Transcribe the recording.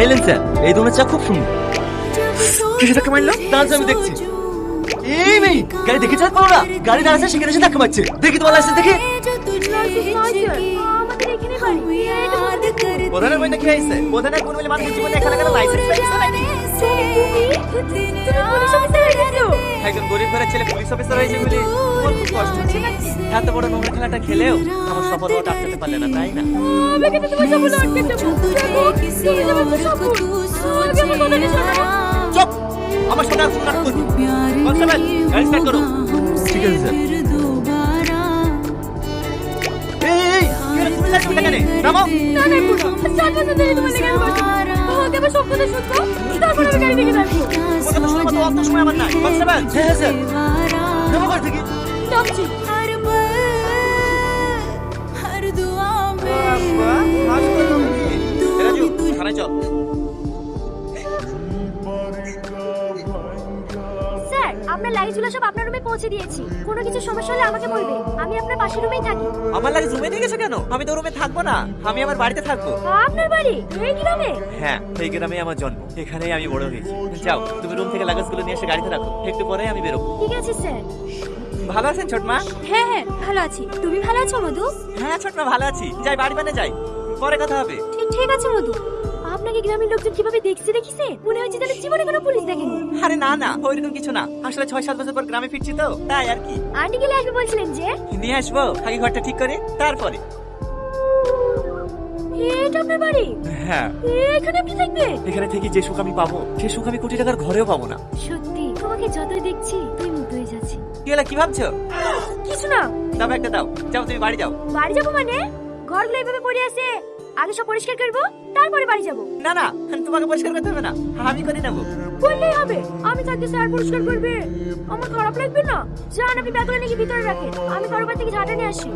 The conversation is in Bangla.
এলেন স্যার, এই ধরনের চা খুব সুন্দর। কিসে ধাক্কা মারলো? দাঁড়াচ্ছে, আমি দেখছি। এই মেয়ে, গাড়ি দেখে চালাতে পারো না? গাড়ি দাঁড়াচ্ছে, সেখানে এসে ধাক্কা মারছে। দেখি তোমার লাইসেন্স দেখে। প্রধানের বইটা খেয়ে আইছে। প্রধানের কোন বলে মানুষের জীবনে এখানে কেন লাইসেন্স পাইছে নাকি? একজন গরিব ঘরের ছেলে পুলিশ অফিসার হয়েছে বলে তোমার খুব কষ্ট হচ্ছে নাকি? এত বড় নোংরা খেলাটা খেলেও আমার সফল হওয়াটা আটকাতে পারলে না, তাই না? চুপ! আমার সাথে আর ফোন রাখ করবি। কনস্টেবল, গাড়ি স্টার্ট করো। ঠিক আছে স্যার। এই তুমি লাইট কোথা কেন? নামো। না না পুরো স্টার্ট করতে দেরি তোমার লেগে গেছে। ওকে আমি সব কথা শুনবো, তারপর আমি গাড়ি থেকে নামবো। কথা তো শোনার মতো অত সময় আমার নাই। কনস্টেবল, হ্যাঁ স্যার। নামো গাড়ি থেকে। নামছি। রাজু, থানায় চল। স্যার, আপনার লাগেজগুলো সব আপনার রুমে পৌঁছে দিয়েছি। কোনো কিছু সমস্যা হলে আমাকে বলবে। আমি আপনার পাশের রুমেই থাকি। আমার লাগেজ রুমে নিয়ে গেছো কেন? আমি তো রুমে থাকবো না, আমি আমার বাড়িতে থাকবো। আপনার বাড়ি এই গ্রামে? হ্যাঁ, এই গ্রামেই আমার জন্ম, এখানেই আমি বড় হয়েছি। যাও, তুমি রুম থেকে লাগেজগুলো নিয়ে এসে গাড়িতে রাখো, একটু পরে আমি বেরোবো। ঠিক আছে স্যার। ভালো আছেন ছোট মা? হ্যাঁ হ্যাঁ ভালো আছি। তুমি ভালো আছো মধু? হ্যাঁ ছোট মা, ভালো আছি। যাই, বাড়ি বানে যাই, পরে কথা হবে। ঠিক আছে মধু। আপনাকে গ্রামের লোকজন কিভাবে দেখছে দেখিছে? মনে হচ্ছে তাহলে জীবনে কোনো পুলিশ দেখেনি। আরে না না, ওইরকম কিছু না। আসলে 6-7 বছর পর গ্রামে ফিরছি তো, তাই আর কি। আন্টি গেলে আসবে বলছিলেন যে? নিয়ে আসবো, আগে ঘরটা ঠিক করে তারপরে। এটা আপনার বাড়ি? হ্যাঁ। এখানে আপনি থাকবে? এখানে থেকে যে সুখ আমি পাবো, সে সুখ আমি কোটি টাকার ঘরেও পাবো না। সত্যি তোমাকে যতই দেখছি তুই মুগ্ধ হয়ে যাচ্ছি। কি হলো, কি ভাবছো? কিছু না। দাও একটা দাও। যাও, তুমি বাড়ি যাও। বাড়ি যাবো মানে? ঘরগুলো এইভাবে পড়ে আছে, আগে সব পরিষ্কার করবো, তারপরে বাড়ি যাবো। না না, তোমাকে পরিষ্কার করতে হবে না, আমি করে নেবো। বললেই হবে। আমি থাকতে স্যার পরিষ্কার করবে? আমার খারাপ লাগবে না? যান, আপনি ব্যাগগুলো নাকি ভিতরে রাখেন, আমি কারোবার থেকে ঝাঁটা নিয়ে আসি।